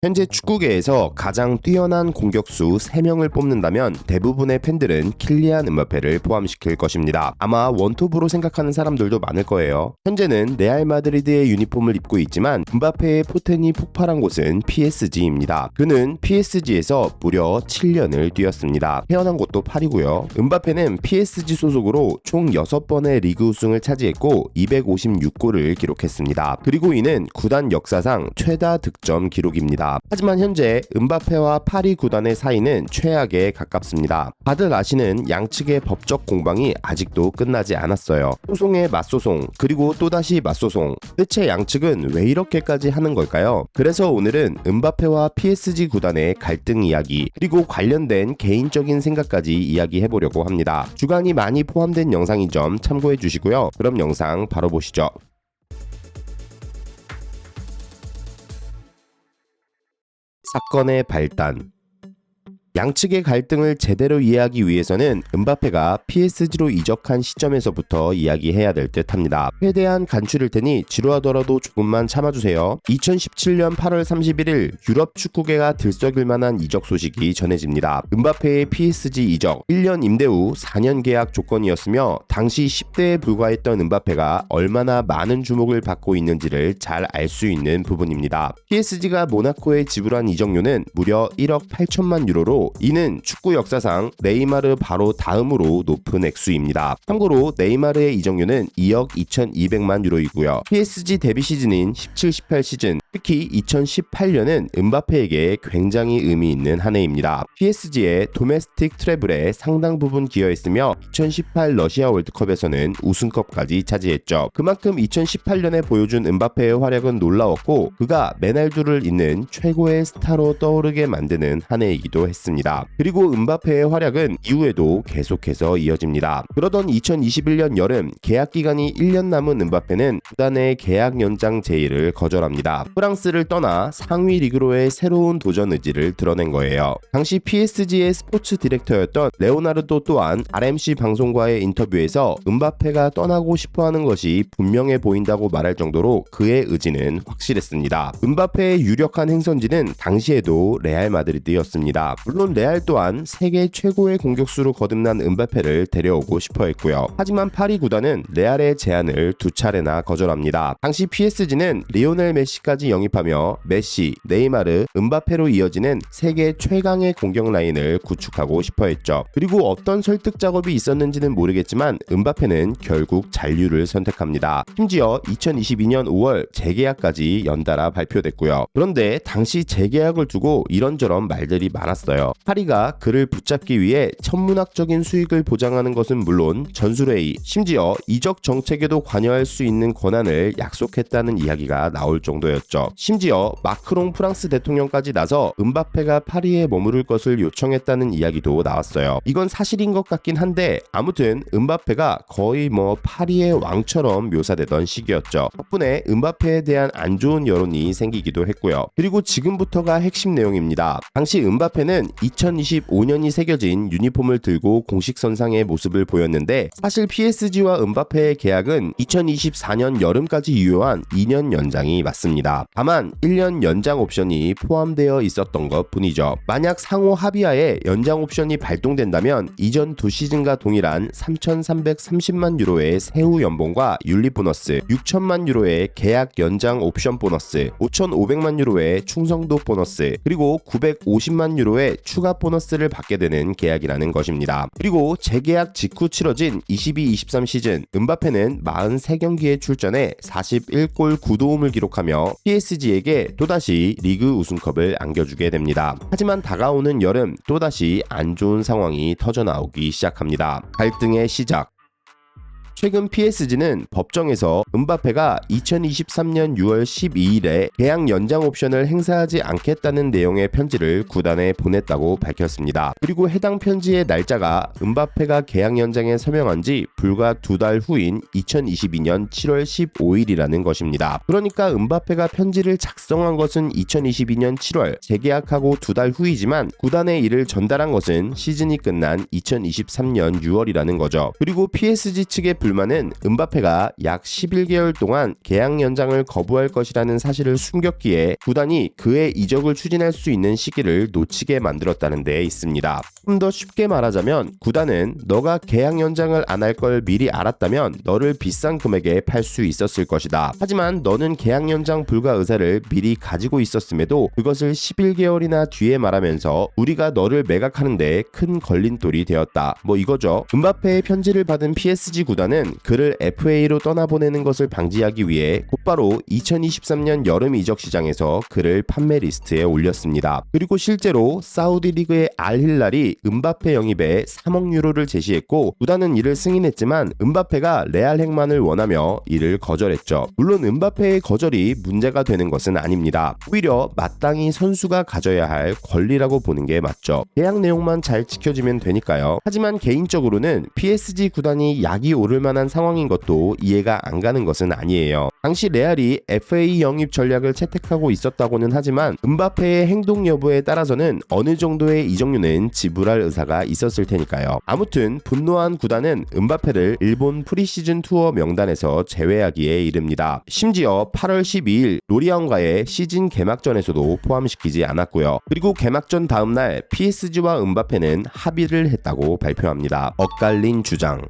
현재 축구계에서 가장 뛰어난 공격수 3명을 뽑는다면 대부분의 팬들은 킬리안 음바페를 포함시킬 것입니다. 아마 원톱으로 생각하는 사람들도 많을 거예요. 현재는 레알 마드리드의 유니폼을 입고 있지만 음바페의 포텐이 폭발한 곳은 PSG입니다. 그는 PSG에서 무려 7년을 뛰었습니다. 태어난 곳도 파리고요. 음바페는 PSG 소속으로 총 6번의 리그 우승을 차지했고 256골을 기록했습니다. 그리고 이는 구단 역사상 최다 득점 기록입니다. 하지만 현재 음바페와 파리 구단의 사이는 최악에 가깝습니다. 다들 아시는 양측의 법적 공방이 아직도 끝나지 않았어요. 소송의 맞소송, 그리고 또다시 맞소송. 대체 양측은 왜 이렇게까지 하는 걸까요? 그래서 오늘은 음바페와 PSG 구단의 갈등 이야기, 그리고 관련된 개인적인 생각까지 이야기해보려고 합니다. 주관이 많이 포함된 영상인 점 참고해 주시고요. 그럼 영상 바로 보시죠. 사건의 발단. 양측의 갈등을 제대로 이해하기 위해서는 음바페가 PSG로 이적한 시점에서부터 이야기해야 될 듯합니다. 최대한 간추릴 테니 지루하더라도 조금만 참아주세요. 2017년 8월 31일 유럽 축구계가 들썩일 만한 이적 소식이 전해집니다. 음바페의 PSG 이적 1년 임대 후 4년 계약 조건이었으며 당시 10대에 불과했던 음바페가 얼마나 많은 주목을 받고 있는지를 잘 알 수 있는 부분입니다. PSG가 모나코에 지불한 이적료는 무려 1억 8천만 유로로 이는 축구 역사상 네이마르 바로 다음으로 높은 액수입니다. 참고로 네이마르의 이적료는 2억 2,200만 유로이고요. PSG 데뷔 시즌인 17-18 시즌, 특히 2018년은 음바페에게 굉장히 의미 있는 한 해입니다. PSG의 도메스틱 트래블에 상당 부분 기여했으며 2018 러시아 월드컵에서는 우승컵까지 차지했죠. 그만큼 2018년에 보여준 음바페의 활약은 놀라웠고 그가 메날두를 잇는 최고의 스타로 떠오르게 만드는 한 해이기도 했습니다. 그리고 음바페의 활약은 이후에도 계속해서 이어집니다. 그러던 2021년 여름 계약 기간이 1년 남은 음바페는 구단의 계약 연장 제의를 거절합니다. 프랑스를 떠나 상위 리그로의 새로운 도전 의지를 드러낸 거예요. 당시 PSG의 스포츠 디렉터였던 레오나르도 또한 RMC 방송과의 인터뷰에서 음바페가 떠나고 싶어하는 것이 분명해 보인다고 말할 정도로 그의 의지는 확실했습니다. 음바페의 유력한 행선지는 당시에도 레알 마드리드였습니다. 물론 레알 또한 세계 최고의 공격수로 거듭난 음바페를 데려오고 싶어 했고요. 하지만 파리 구단은 레알의 제안을 2차례나 거절합니다. 당시 PSG는 리오넬 메시까지 영입하며 메시, 네이마르, 음바페로 이어지는 세계 최강의 공격 라인을 구축하고 싶어 했죠. 그리고 어떤 설득 작업이 있었는지는 모르겠지만 음바페는 결국 잔류를 선택합니다. 심지어 2022년 5월 재계약까지 연달아 발표됐고요. 그런데 당시 재계약을 두고 이런저런 말들이 많았어요. 파리가 그를 붙잡기 위해 천문학적인 수익을 보장하는 것은 물론 전술회의, 심지어 이적 정책에도 관여할 수 있는 권한을 약속했다는 이야기가 나올 정도였죠. 심지어 마크롱 프랑스 대통령까지 나서 음바페가 파리에 머무를 것을 요청했다는 이야기도 나왔어요. 이건 사실인 것 같긴 한데 아무튼 음바페가 거의 파리의 왕처럼 묘사되던 시기였죠. 덕분에 음바페에 대한 안 좋은 여론이 생기기도 했고요. 그리고 지금부터가 핵심 내용입니다. 당시 음바페는 2025년이 새겨진 유니폼을 들고 공식 선상의 모습을 보였는데 사실 PSG와 음바페의 계약은 2024년 여름까지 유효한 2년 연장이 맞습니다. 다만 1년 연장 옵션이 포함되어 있었던 것 뿐이죠. 만약 상호 합의하에 연장 옵션이 발동된다면 이전 2시즌과 동일한 3,330만 유로의 세후 연봉과 윤리 보너스, 6천만 유로의 계약 연장 옵션 보너스, 5,500만 유로의 충성도 보너스, 그리고 950만 유로의 추가 보너스를 받게 되는 계약이라는 것입니다. 그리고 재계약 직후 치러진 22-23 시즌 음바페는 43경기에 출전해 41골 9도움을 기록하며 PSG에게 또다시 리그 우승컵을 안겨주게 됩니다. 하지만 다가오는 여름 또다시 안 좋은 상황이 터져나오기 시작합니다. 갈등의 시작. 최근 PSG는 법정에서 음바페가 2023년 6월 12일에 계약 연장 옵션을 행사하지 않겠다는 내용의 편지를 구단에 보냈다고 밝혔습니다. 그리고 해당 편지의 날짜가 음바페가 계약 연장에 서명한 지 불과 2달 후인 2022년 7월 15일이라는 것입니다. 그러니까 음바페가 편지를 작성한 것은 2022년 7월, 재계약하고 2달 후이지만 구단에 이를 전달한 것은 시즌이 끝난 2023년 6월이라는 거죠. 그리고 PSG 측의 불 불만은 음바페가 약 11개월 동안 계약 연장을 거부할 것이라는 사실을 숨겼기에 구단이 그의 이적을 추진할 수 있는 시기를 놓치게 만들었다는 데 있습니다. 좀 더 쉽게 말하자면 구단은 너가 계약 연장을 안 할 걸 미리 알았다면 너를 비싼 금액에 팔 수 있었을 것이다. 하지만 너는 계약 연장 불가 의사를 미리 가지고 있었음에도 그것을 11개월이나 뒤에 말하면서 우리가 너를 매각하는데 큰 걸림돌이 되었다. 뭐 이거죠. 음바페의 편지를 받은 PSG 구단은 그를 FA로 떠나보내는 것을 방지하기 위해 곧바로 2023년 여름 이적 시장에서 그를 판매 리스트에 올렸습니다. 그리고 실제로 사우디 리그의 알힐랄이 음바페 영입에 3억 유로를 제시했고 구단은 이를 승인했지만 음바페가 레알 행만을 원하며 이를 거절했죠. 물론 음바페의 거절이 문제가 되는 것은 아닙니다. 오히려 마땅히 선수가 가져야 할 권리라고 보는 게 맞죠. 계약 내용만 잘 지켜지면 되니까요. 하지만 개인적으로는 PSG 구단이 약이 오를 만한 상황인 것도 이해가 안 가는 것은 아니에요. 당시 레알이 FA 영입 전략을 채택하고 있었다고는 하지만 음바페의 행동 여부에 따라서는 어느 정도의 이적료는 지불할 의사가 있었을 테니까요. 아무튼 분노한 구단은 음바페를 일본 프리시즌 투어 명단에서 제외하기에 이릅니다. 심지어 8월 12일 로리앙과의 시즌 개막전에서도 포함시키지 않았고요. 그리고 개막전 다음날 PSG와 음바페는 합의를 했다고 발표합니다. 엇갈린 주장.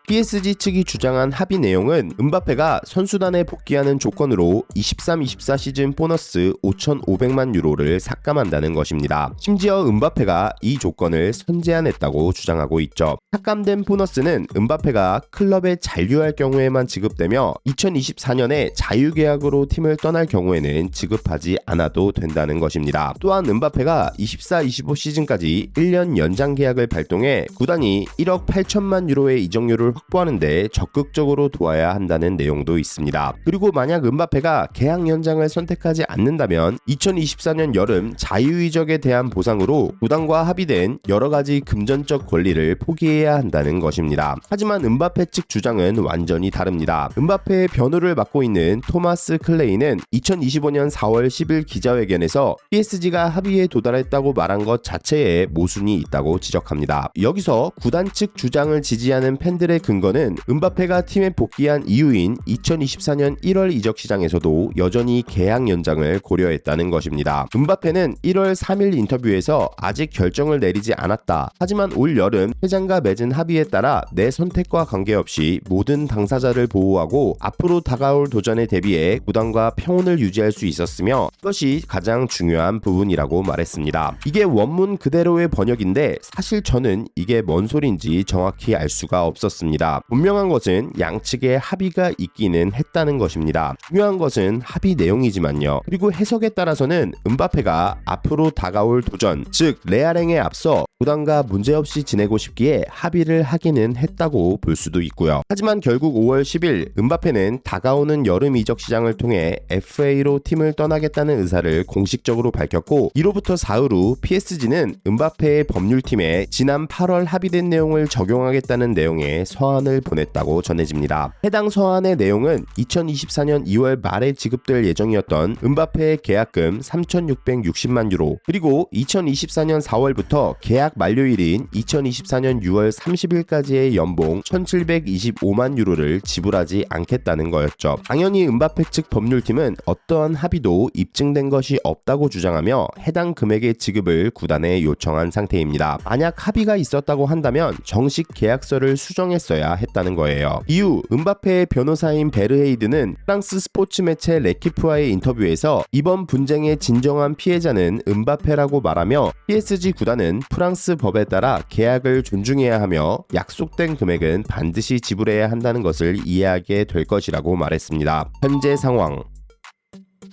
PSG 측이 주장한 합의 내용은 음바페가 선수단에 복귀하는 조건으로 23-24 시즌 보너스 5,500만 유로를 삭감한다는 것입니다. 심지어 음바페가 이 조건을 선제안했다고 주장하고 있죠. 삭감된 보너스는 음바페가 클럽에 잔류할 경우에만 지급되며 2024년에 자유계약으로 팀을 떠날 경우에는 지급하지 않아도 된다는 것입니다. 또한 음바페가 24-25 시즌까지 1년 연장 계약을 발동해 구단이 1억 8천만 유로의 이적료를 확보하는데 적극적으로 도와야 한다는 내용도 있습니다. 그리고 만약 음바페가 계약 연장을 선택하지 않는다면 2024년 여름 자유이적에 대한 보상으로 구단과 합의된 여러가지 금전적 권리를 포기해야 한다는 것입니다. 하지만 음바페 측 주장은 완전히 다릅니다. 음바페의 변호를 맡고 있는 토마스 클레이는 2025년 4월 10일 기자회견에서 PSG가 합의에 도달했다고 말한 것 자체에 모순이 있다고 지적합니다. 여기서 구단 측 주장을 지지하는 팬들의 근거는 음바페가 팀에 복귀한 이후인 2024년 1월 이적 시장에서도 여전히 계약 연장을 고려했다는 것입니다. 음바페는 1월 3일 인터뷰에서 아직 결정을 내리지 않았다. 하지만 올 여름 회장과 맺은 합의에 따라 내 선택과 관계없이 모든 당사자를 보호하고 앞으로 다가올 도전에 대비해 구단과 평온을 유지할 수 있었으며 그것이 가장 중요한 부분이라고 말했습니다. 이게 원문 그대로의 번역인데 사실 저는 이게 뭔 소린지 정확히 알 수가 없었습니다. 분명한 것은 양측의 합의가 있기는 했다는 것입니다. 중요한 것은 합의 내용이지만요. 그리고 해석에 따라서는 음바페가 앞으로 다가올 도전, 즉 레알행에 앞서 구단과 문제없이 지내고 싶기에 합의를 하기는 했다고 볼 수도 있고요. 하지만 결국 5월 10일 음바페는 다가오는 여름 이적 시장을 통해 FA로 팀을 떠나겠다는 의사를 공식적으로 밝혔고 이로부터 사흘 후 PSG는 음바페의 법률팀에 지난 8월 합의된 내용을 적용하겠다는 내용의 서한을 보냈다고 전해집니다. 해당 서한의 내용은 2024년 2월 말에 지급될 예정이었던 음바페의 계약금 3,660만 유로 그리고 2024년 4월부터 계약 만료일인 2024년 6월 30일까지의 연봉 1,725만 유로를 지불하지 않겠다는 거였죠. 당연히 음바페 측 법률팀은 어떠한 합의도 입증된 것이 없다고 주장하며 해당 금액의 지급을 구단에 요청한 상태입니다. 만약 합의가 있었다고 한다면 정식 계약서를 수정했어야 했다는 거예요. 이후 음바페의 변호사인 베르헤이드는 프랑스 스포츠 매체 레키프와의 인터뷰에서 이번 분쟁의 진정한 피해자는 음바페라고 말하며 PSG 구단은 프랑스 법에 따라 계약을 존중해야 하며 약속된 금액은 반드시 지불해야 한다는 것을 이해하게 될 것이라고 말했습니다. 현재 상황.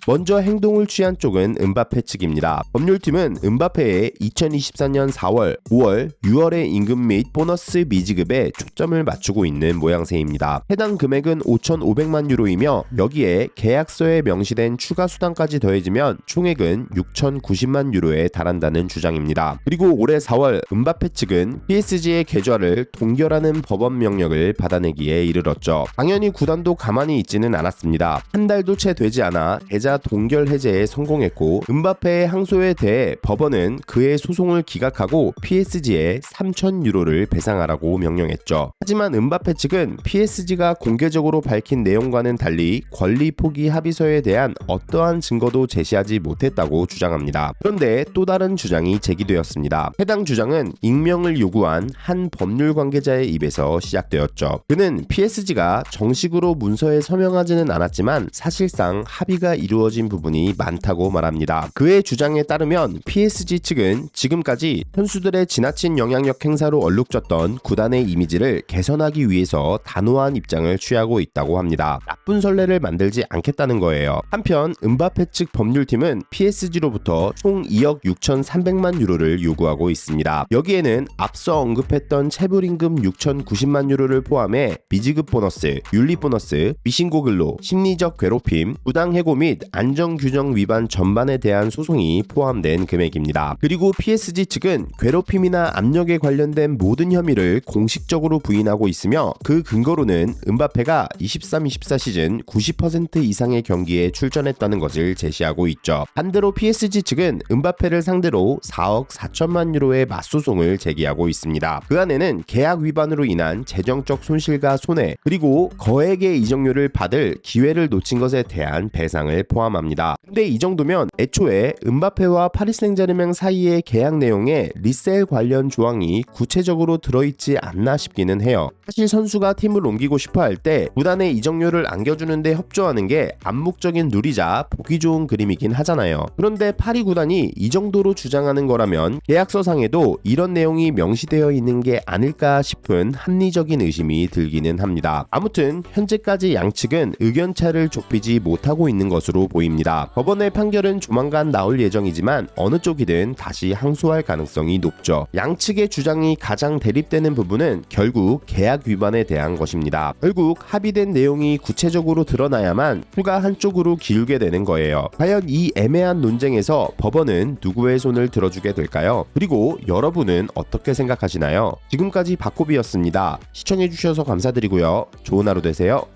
먼저 행동을 취한 쪽은 음바페 측입니다. 법률팀은 음바페의 2024년 4월, 5월, 6월의 임금 및 보너스 미지급에 초점을 맞추고 있는 모양새입니다. 해당 금액은 5,500만 유로이며 여기에 계약서에 명시된 추가 수당까지 더해지면 총액은 6,090만 유로에 달한다는 주장입니다. 그리고 올해 4월 음바페 측은 PSG의 계좌를 동결하는 법원 명령을 받아내기에 이르렀죠. 당연히 구단도 가만히 있지는 않았습니다. 한 달도 채 되지 않아 계좌 동결 해제에 성공했고 은바페의 항소에 대해 법원은 그의 소송을 기각하고 PSG에 3,000 유로를 배상하라고 명령했죠. 하지만 은바페 측은 PSG가 공개적으로 밝힌 내용과는 달리 권리 포기 합의서에 대한 어떠한 증거도 제시하지 못했다고 주장합니다. 그런데 또 다른 주장이 제기되었습니다. 해당 주장은 익명을 요구한 한 법률 관계자의 입에서 시작되었죠. 그는 PSG가 정식으로 문서에 서명하지는 않았지만 사실상 합의가 이루어진 부분이 많다고 말합니다. 그의 주장에 따르면 PSG 측은 지금까지 선수들의 지나친 영향력 행사로 얼룩졌던 구단의 이미지를 개선하기 위해서 단호한 입장을 취하고 있다고 합니다. 나쁜 선례를 만들지 않겠다는 거예요. 한편 은바페 측 법률팀은 PSG로부터 총 2억 6,300만 유로를 요구하고 있습니다. 여기에는 앞서 언급했던 체불임금 6,090만 유로를 포함해 미지급 보너스, 윤리 보너스, 미신고 근로, 심리적 괴롭힘, 부당 해고 및 안전규정 위반 전반에 대한 소송이 포함된 금액입니다. 그리고 PSG 측은 괴롭힘이나 압력에 관련된 모든 혐의를 공식적으로 부인하고 있으며 그 근거로는 은바페가 23-24 시즌 90% 이상의 경기에 출전했다는 것을 제시하고 있죠. 반대로 PSG 측은 은바페를 상대로 4억 4천만 유로의 맞소송을 제기하고 있습니다. 그 안에는 계약 위반으로 인한 재정적 손실과 손해, 그리고 거액의 이적료를 받을 기회를 놓친 것에 대한 배상을 포함합니다. 근데 이 정도면 애초에 은바페와 파리 생제르맹 사이의 계약 내용에 리셀 관련 조항이 구체적으로 들어있지 않나 싶기는 해요. 사실 선수가 팀을 옮기고 싶어 할 때 구단의 이적료를 안겨주는데 협조하는 게 암묵적인 룰이자 보기 좋은 그림이긴 하잖아요. 그런데 파리 구단이 이 정도로 주장하는 거라면 계약서상에도 이런 내용이 명시되어 있는 게 아닐까 싶은 합리적인 의심이 들기는 합니다. 아무튼 현재까지 양측은 의견차를 좁히지 못하고 있는 것으로 보입니다. 법원의 판결은 조만간 나올 예정이지만 어느 쪽이든 다시 항소할 가능성이 높죠. 양측의 주장이 가장 대립되는 부분은 결국 계약 위반에 대한 것입니다. 결국 합의된 내용이 구체적으로 드러나야만 수가 한쪽으로 기울게 되는 거예요. 과연 이 애매한 논쟁에서 법원은 누구의 손을 들어주게 될까요? 그리고 여러분은 어떻게 생각하시나요? 지금까지 박고비였습니다. 시청해주셔서 감사드리고요. 좋은 하루 되세요.